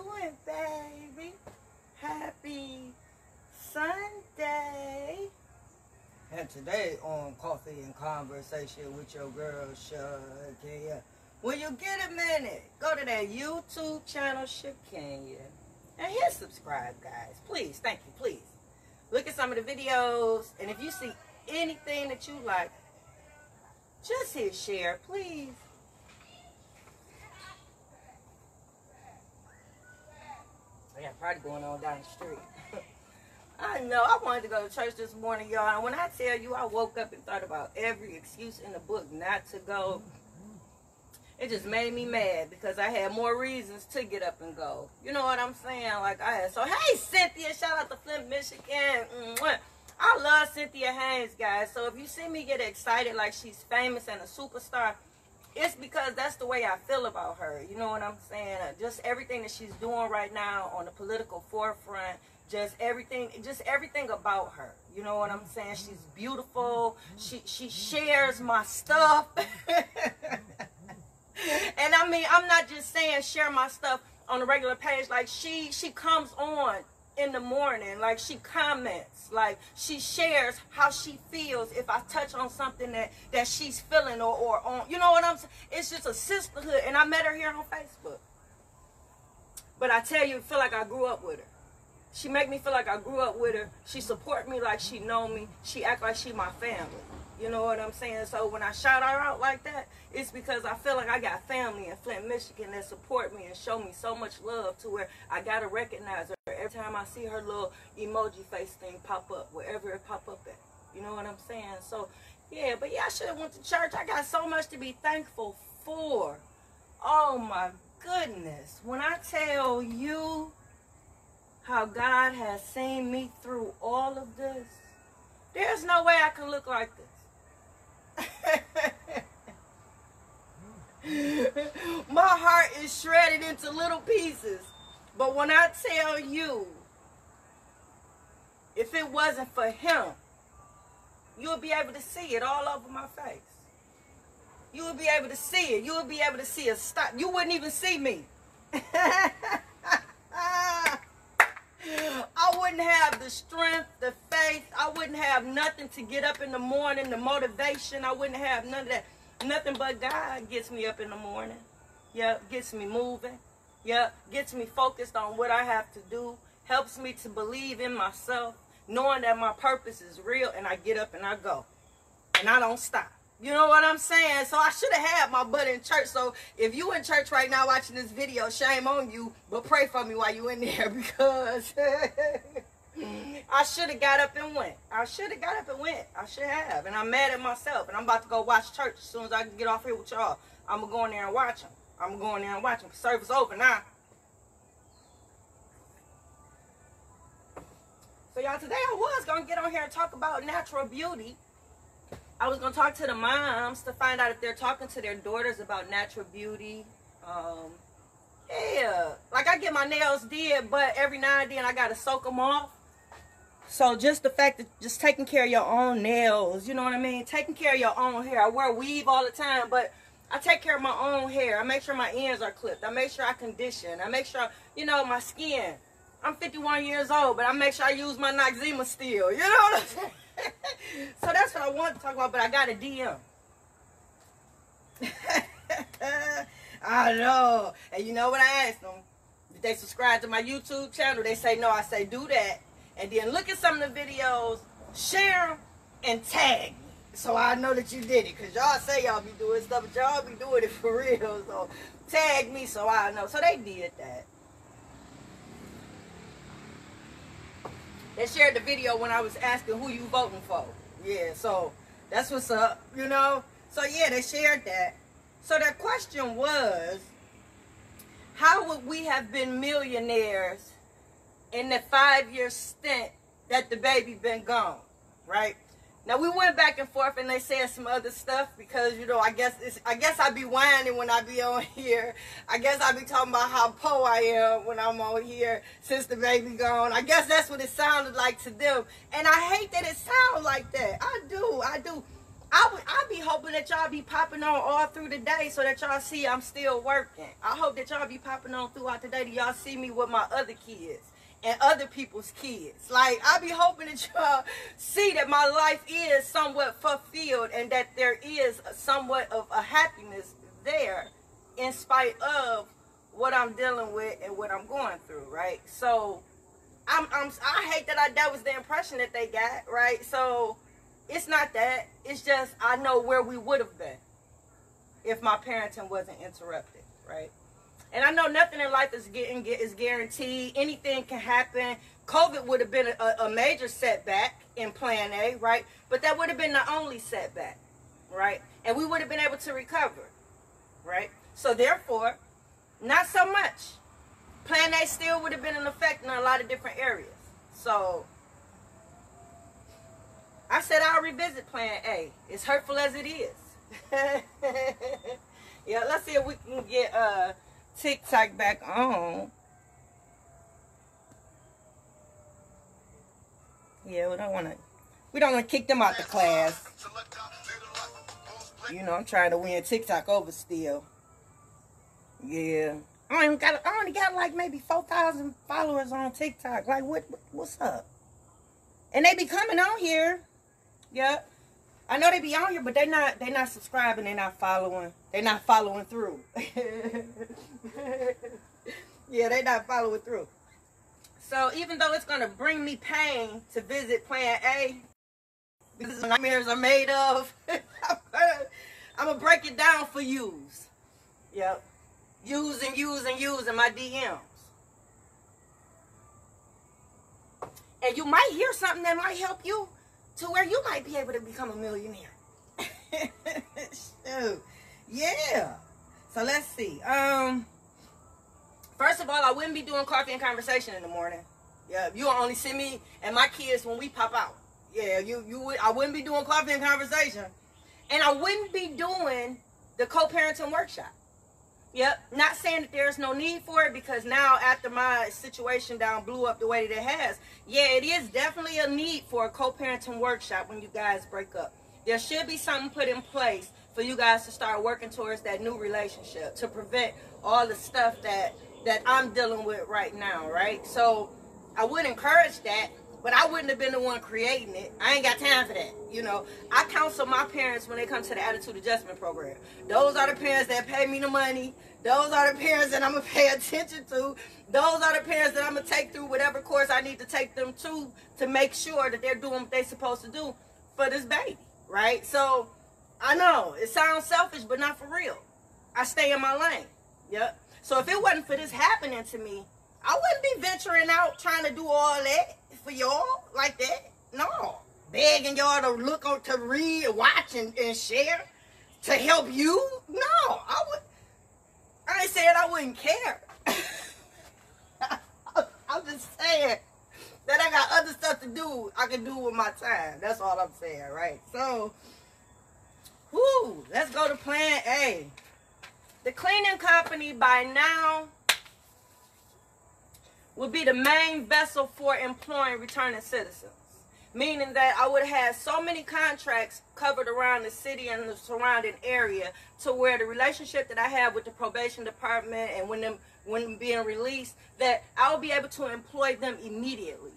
doing, baby? Happy Sunday. And today on Coffee and Conversation with your girl, Shakenya. When you get a minute, go to that YouTube channel, Shakenya, and hit subscribe, guys. Please, thank you, please. Look at some of the videos, and if you see anything that you like, just hit share, please. I got a party going on down the street. I know. I wanted to go to church this morning, y'all. And when I tell you, I woke up and thought about every excuse in the book not to go. It just made me mad because I had more reasons to get up and go. You know what I'm saying? Like I had. So, hey, Cynthia. Shout out to Flint, Michigan. I love Cynthia Haynes, guys. So if you see me get excited like she's famous and a superstar, it's because that's the way I feel about her. You know what I'm saying? Just everything that she's doing right now on the political forefront, just everything about her. You know what I'm saying? She's beautiful. She shares my stuff. And I mean, I'm not just saying share my stuff on a regular page. Like she comes on in the morning, like she comments, like she shares how she feels if I touch on something that she's feeling or on, you know what I'm saying? It's just a sisterhood, and I met her here on Facebook. But I tell you, I feel like I grew up with her. She make me feel like I grew up with her. She support me like she know me. She act like she my family. You know what I'm saying? So when I shout her out like that, it's because I feel like I got family in Flint, Michigan that support me and show me so much love to where I got to recognize her every time I see her little emoji face thing pop up, wherever it pop up at. You know what I'm saying? So, yeah, but yeah, I should have went to church. I got so much to be thankful for. Oh, my goodness. When I tell you how God has seen me through all of this, there's no way I can look like this. My heart is shredded into little pieces. But when I tell you, if it wasn't for him, you'll be able to see it all over my face. You will be able to see it. You will be able to see a stop. You wouldn't even see me. I wouldn't have the strength, the faith. I wouldn't have nothing to get up in the morning, the motivation. I wouldn't have none of that. Nothing but God gets me up in the morning. Yep, gets me moving. Yep, gets me focused on what I have to do. Helps me to believe in myself, knowing that my purpose is real, and I get up and I go. And I don't stop. You know what I'm saying? So I should have had my butt in church. So if you in church right now watching this video, shame on you. But pray for me while you in there because I should have got up and went. I should have got up and went. I should have. And I'm mad at myself. And I'm about to go watch church as soon as I get off here with y'all. I'm going to go in there and watch them. I'm going in there and watch them. Service over now. So y'all, today I was going to get on here and talk about natural beauty. I was going to talk to the moms to find out if they're talking to their daughters about natural beauty. Yeah, like I get my nails did, but every now and then I got to soak them off. So just the fact that just taking care of your own nails, you know what I mean? Taking care of your own hair. I wear weave all the time, but I take care of my own hair. I make sure my ends are clipped. I make sure I condition. I make sure, you know, my skin. I'm 51 years old, but I make sure I use my Noxzema still. You know what I'm saying? So that's what I want to talk about, but I got a DM. I know. And you know what I asked them? Did they subscribe to my YouTube channel? They say no. I say do that. And then look at some of the videos, share them, and tag me. So I know that you did it. Because y'all say y'all be doing stuff, but y'all be doing it for real. So tag me so I know. So they did that. They shared the video when I was asking who you voting for. Yeah, so that's what's up, you know. So yeah, they shared that. So their question was, how would we have been millionaires in the 5-year stint that the baby been gone, right? Now we went back and forth and they said some other stuff because, you know, I guess I be whining when I be on here. I guess I be talking about how poor I am when I'm on here since the baby gone. I guess that's what it sounded like to them. And I hate that it sounds like that. I do. I be hoping that y'all be popping on all through the day so that y'all see I'm still working. I hope that y'all be popping on throughout the day that y'all see me with my other kids and other people's kids. Like, I be hoping that y'all see that my life is somewhat fulfilled and that there is somewhat of a happiness there in spite of what I'm dealing with and what I'm going through, right? So I hate that was the impression that they got, right? So it's not that. It's just I know where we would have been if my parenting wasn't interrupted, right? And I know nothing in life is guaranteed. Anything can happen. COVID would have been a major setback in Plan A, right? But that would have been the only setback, right? And we would have been able to recover, right? So therefore, not so much. Plan A still would have been in effect in a lot of different areas. So I said I'll revisit Plan A. As hurtful as it is. Yeah, let's see if we can get TikTok back on. Yeah, we don't want to kick them out the class. You know, I'm trying to win TikTok over still. Yeah. I only got like maybe 4,000 followers on TikTok. Like, what's up? And they be coming on here. Yeah. I know they be on here, but they not subscribing, they're not following through. Yeah, they not following through. So even though it's gonna bring me pain to visit Plan A, because the nightmares are made of, I'm gonna break it down for yous. Yep. Use in my DMs. And you might hear something that might help you to where you might be able to become a millionaire. Shoot. Yeah. So let's see. First of all, I wouldn't be doing coffee and conversation in the morning. Yeah, you only see me and my kids when we pop out. Yeah, I wouldn't be doing coffee and conversation. And I wouldn't be doing the co-parenting workshop. Yep, not saying that there's no need for it, because now after my situation down blew up the way that it has, yeah, it is definitely a need for a co-parenting workshop when you guys break up. There should be something put in place for you guys to start working towards that new relationship to prevent all the stuff that I'm dealing with right now, right? So I would encourage that, but I wouldn't have been the one creating it. I ain't got time for that. You know, I counsel my parents when they come to the Attitude Adjustment Program. Those are the parents that pay me the money. Those are the parents that I'm going to pay attention to. Those are the parents that I'm going to take through whatever course I need to take them to make sure that they're doing what they're supposed to do for this baby, right? So I know it sounds selfish, but not for real. I stay in my lane. Yep. So if it wasn't for this happening to me, I wouldn't be venturing out trying to do all that for y'all like that. No. Begging y'all to look on, to read, watch, and share to help you. No. I ain't saying I wouldn't care. I'm just saying that I got other stuff to do I can do with my time. That's all I'm saying, right? So, let's go to Plan A. The cleaning company by now would be the main vessel for employing returning citizens. Meaning that I would have so many contracts covered around the city and the surrounding area to where the relationship that I have with the probation department and when them being released, that I will be able to employ them immediately.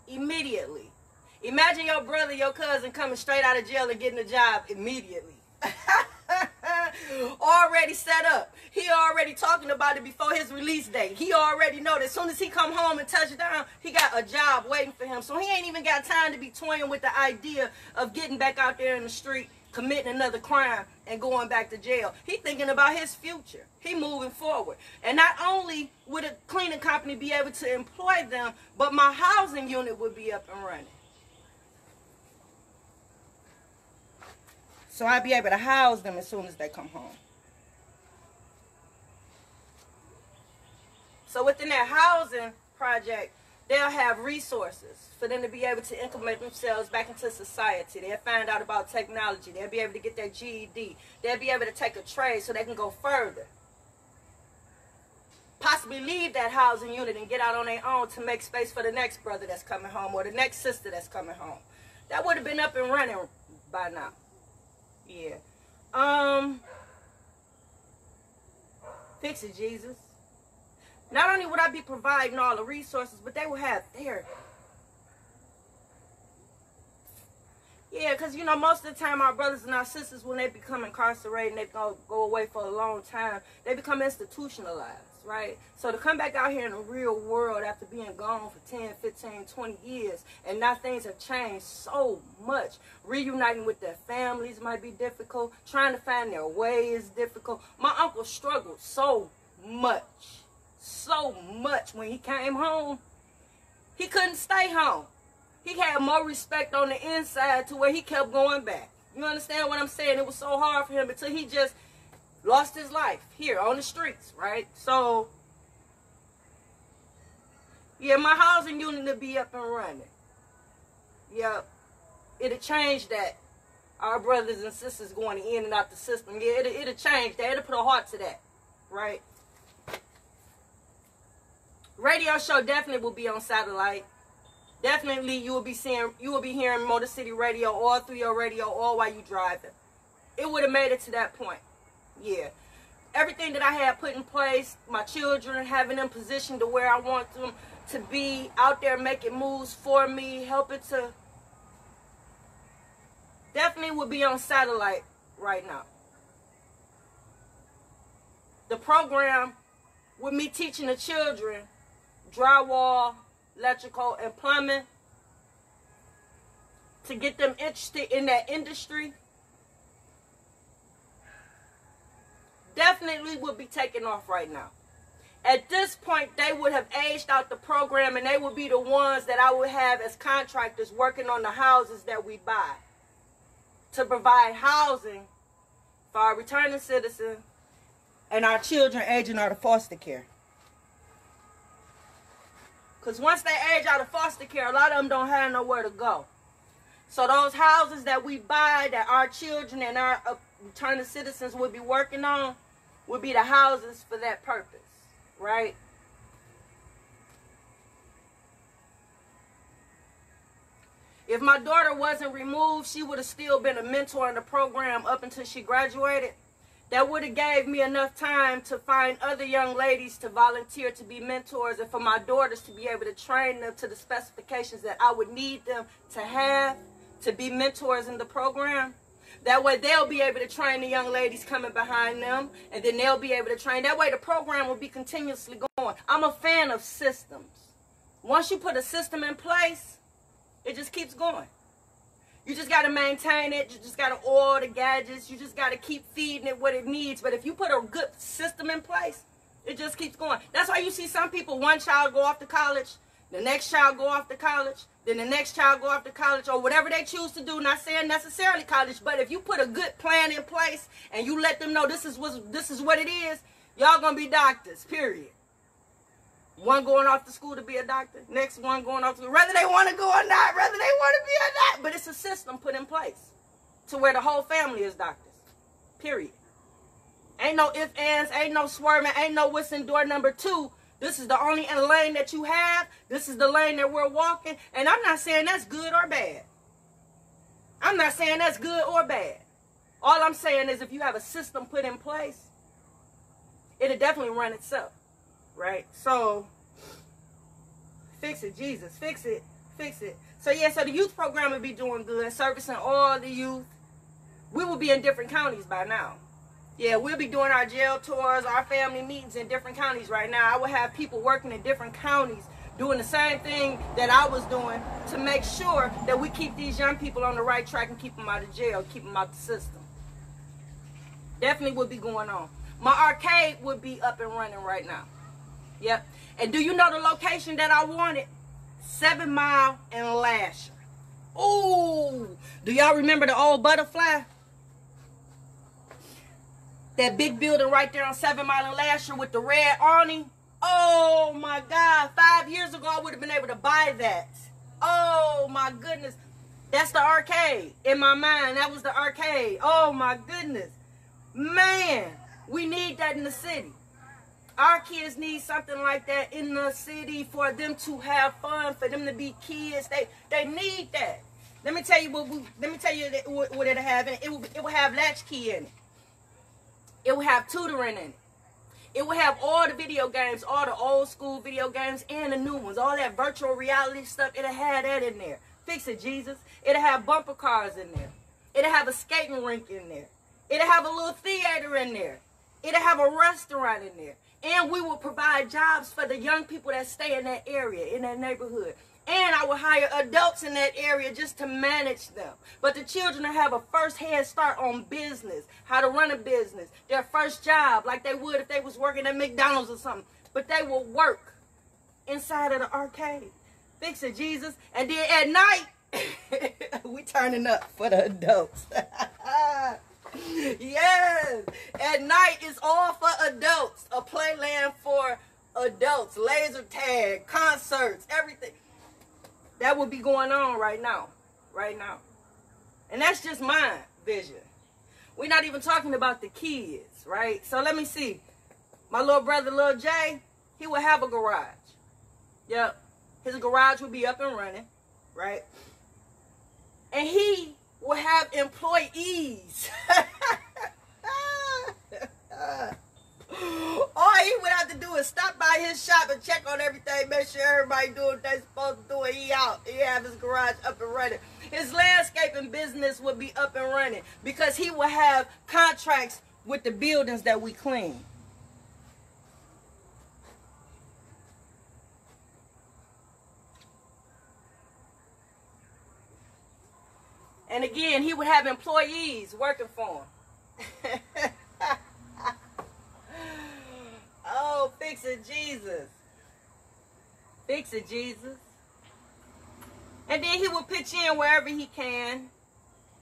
Immediately. Imagine your brother, your cousin coming straight out of jail and getting a job immediately. Already set up. He already talking about it before his release date. He already know that as soon as he come home and touch down, he got a job waiting for him. So he ain't even got time to be toying with the idea of getting back out there in the street, committing another crime, and going back to jail. He thinking about his future. He moving forward. And not only would a cleaning company be able to employ them, but my housing unit would be up and running. So I'd be able to house them as soon as they come home. So within that housing project, they'll have resources for them to be able to implement themselves back into society. They'll find out about technology. They'll be able to get their GED. They'll be able to take a trade so they can go further. Possibly leave that housing unit and get out on their own to make space for the next brother that's coming home or the next sister that's coming home. That would have been up and running by now. Yeah. Fix it, Jesus. Not only would I be providing all the resources, but they will have therapy. Yeah, because, you know, most of the time our brothers and our sisters, when they become incarcerated and they go away for a long time, they become institutionalized, right? So to come back out here in the real world after being gone for 10, 15, 20 years, and now things have changed so much. Reuniting with their families might be difficult. Trying to find their way is difficult. My uncle struggled so much when he came home. He couldn't stay home. He had more respect on the inside to where he kept going back. You understand what I'm saying? It was so hard for him until he just lost his life here on the streets, right? So, yeah, my housing unit will be up and running. Yep. It'll change that. Our brothers and sisters going in and out the system. Yeah, it'll change that. It'll put a heart to that, right? Radio show definitely will be on satellite. Definitely you will be hearing Motor City Radio all through your radio, all while you driving. It would have made it to that point. Yeah. Everything that I had put in place, my children, having them positioned to where I want them to be, out there making moves for me, helping to, definitely would be on satellite right now. The program with me teaching the children drywall, electrical, and plumbing, to get them interested in that industry, definitely would be taking off right now. At this point, they would have aged out the program, and they would be the ones that I would have as contractors working on the houses that we buy to provide housing for our returning citizens and our children aging out of foster care. Because once they age out of foster care, a lot of them don't have nowhere to go. So those houses that we buy, that our children and our returning citizens would be working on, would be the houses for that purpose, right? If my daughter wasn't removed, she would have still been a mentor in the program up until she graduated. That would have gave me enough time to find other young ladies to volunteer to be mentors, and for my daughters to be able to train them to the specifications that I would need them to have to be mentors in the program. That way they'll be able to train the young ladies coming behind them, and then they'll be able to train. That way the program will be continuously going. I'm a fan of systems. Once you put a system in place, it just keeps going. You just got to maintain it. You just got to oil the gadgets. You just got to keep feeding it what it needs. But if you put a good system in place, it just keeps going. That's why you see some people, one child go off to college, the next child go off to college, then the next child go off to college, or whatever they choose to do. Not saying necessarily college, but if you put a good plan in place and you let them know this is what it is, y'all going to be doctors, period. One going off to school to be a doctor. Next one going off to school. Whether they want to go or not. Whether they want to be or not. But it's a system put in place to where the whole family is doctors. Period. Ain't no ifs, ands. Ain't no swerving. Ain't no what's in door number 2. This is the only lane that you have. This is the lane that we're walking. And I'm not saying that's good or bad. I'm not saying that's good or bad. All I'm saying is if you have a system put in place, it'll definitely run itself. Right? So, fix it, Jesus. Fix it. Fix it. So, yeah, so the youth program will be doing good, servicing all the youth. We will be in different counties by now. Yeah, we'll be doing our jail tours, our family meetings in different counties right now. I will have people working in different counties doing the same thing that I was doing to make sure that we keep these young people on the right track and keep them out of jail, keep them out the system. Definitely will be going on. My arcade would be up and running right now. Yep. And do you know the location that I wanted? 7 Mile and Lasher. Ooh. Do y'all remember the old Butterfly? That big building right there on 7 Mile and Lasher with the red awning. Oh my God. 5 years ago, I would have been able to buy that. Oh my goodness. That's the arcade. In my mind, that was the arcade. Oh my goodness. Man, we need that in the city. Our kids need something like that in the city for them to have fun, for them to be kids. They need that. Let me tell you what it'll have in it. It will have latchkey in it. It will have tutoring in it. It will have all the video games, all the old school video games and the new ones, all that virtual reality stuff. It'll have that in there. Fix it, Jesus. It'll have bumper cars in there. It'll have a skating rink in there. It'll have a little theater in there. It'll have a restaurant in there. And we will provide jobs for the young people that stay in that area, in that neighborhood. And I will hire adults in that area just to manage them. But the children will have a first head start on business, how to run a business, their first job, like they would if they was working at McDonald's or something. But they will work inside of the arcade. Fix it, Jesus. And then at night, we turning up for the adults. Yes. At night, it's all for adults. A playland for adults. Laser tag, concerts, everything. That would be going on right now. Right now. And that's just my vision. We're not even talking about the kids, right? So let me see. My little brother, Lil Jay, he would have a garage. Yep. His garage would be up and running, right? And he will have employees. All he would have to do is stop by his shop and check on everything, make sure everybody doing what they're supposed to do, and he out. He have his garage up and running. His landscaping business would be up and running because he will have contracts with the buildings that we clean. And again, he would have employees working for him. Oh, fix it, Jesus. Fix it, Jesus. And then he would pitch in wherever he can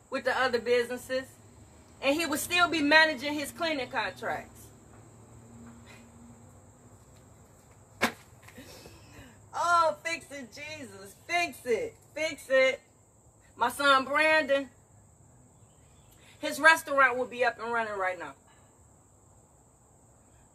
with the other businesses. And he would still be managing his cleaning contracts. Oh, fix it, Jesus. Fix it. Fix it. My son Brandon, his restaurant will be up and running right now.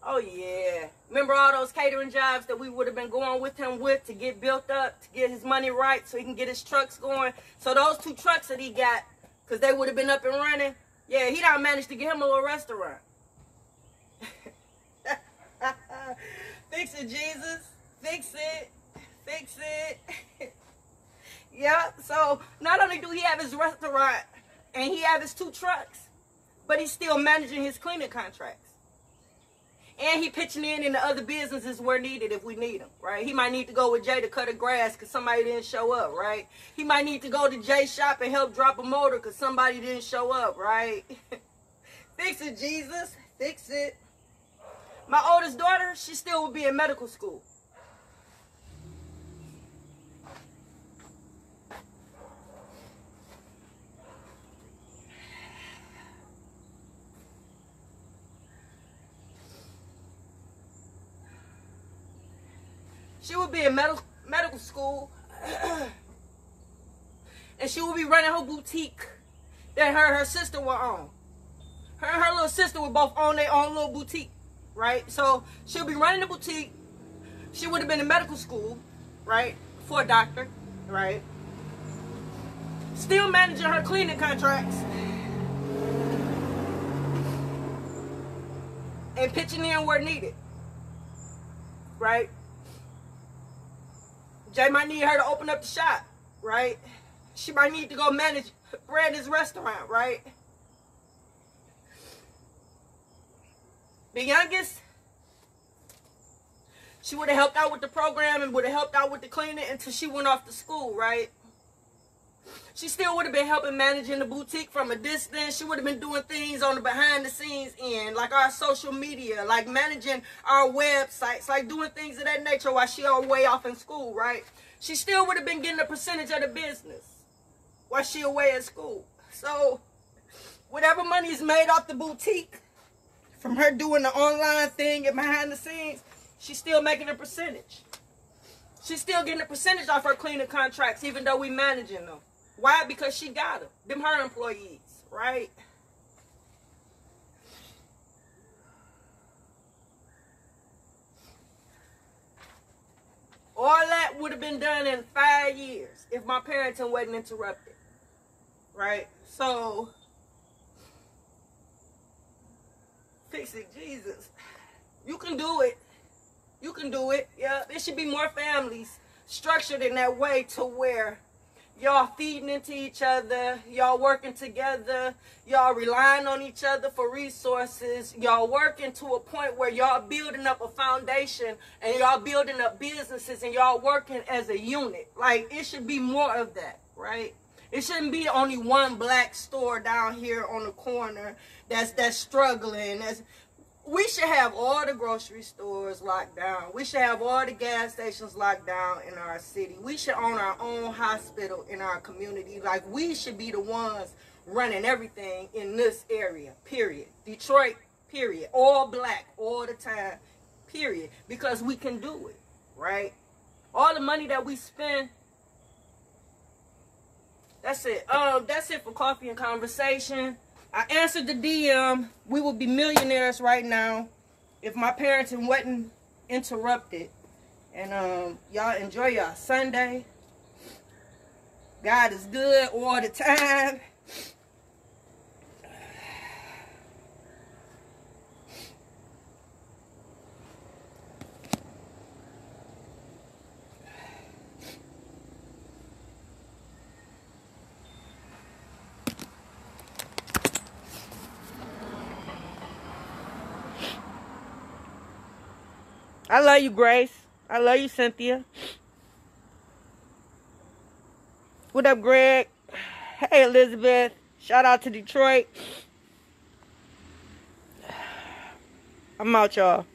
Oh, yeah. Remember all those catering jobs that we would have been going with him with to get built up, to get his money right so he can get his trucks going? So those 2 trucks that he got, because they would have been up and running, yeah, he done managed to get him a little restaurant. Fix it, Jesus. Fix it. Fix it. Yeah, so not only do he have his restaurant and he have his 2 trucks, but he's still managing his cleaning contracts. And he pitching in the other businesses where needed if we need him, right? He might need to go with Jay to cut the grass because somebody didn't show up, right? He might need to go to Jay's shop and help drop a motor because somebody didn't show up, right? Fix it, Jesus. Fix it. My oldest daughter, she still will be in medical school. She would be in medical school, and she would be running her boutique that her sister will own. Her and her little sister would both own their own little boutique, right? So she'll be running the boutique. She would have been in medical school, right, for a doctor, right? Still managing her cleaning contracts and pitching in where needed, right? Jay might need her to open up the shop, right? She might need to go manage Brandon's restaurant, right? The youngest, she would have helped out with the program and would have helped out with the cleaning until she went off to school, right? She still would have been helping managing the boutique from a distance. She would have been doing things on the behind the scenes end, like our social media, like managing our websites, like doing things of that nature while she was way off in school, right? She still would have been getting a percentage of the business while she away at school. So whatever money is made off the boutique from her doing the online thing and behind the scenes, she's still making a percentage. She's still getting a percentage off her cleaning contracts, even though we managing them. Why? Because she got them. Them her employees, right? All that would have been done in 5 years if my parenting wasn't interrupted. right? So, fix it, Jesus. You can do it. You can do it. Yeah, there should be more families structured in that way to where y'all feeding into each other, y'all working together, y'all relying on each other for resources, y'all working to a point where y'all building up a foundation and y'all building up businesses and y'all working as a unit. Like, it should be more of that, right? It shouldn't be only one black store down here on the corner that's struggling. We should have all the grocery stores locked down. We should have all the gas stations locked down in our city. We should own our own hospital in our community. Like, we should be the ones running everything in this area, period. Detroit, period. All black, all the time, period. Because we can do it, right? All the money that we spend, that's it. That's it for Coffee and Conversation. I answered the DM. We would be millionaires right now if my parenting wasn't interrupted. And y'all enjoy y'all Sunday. God is good all the time. I love you, Grace. I love you, Cynthia. What up, Greg? Hey, Elizabeth. Shout out to Detroit. I'm out, y'all.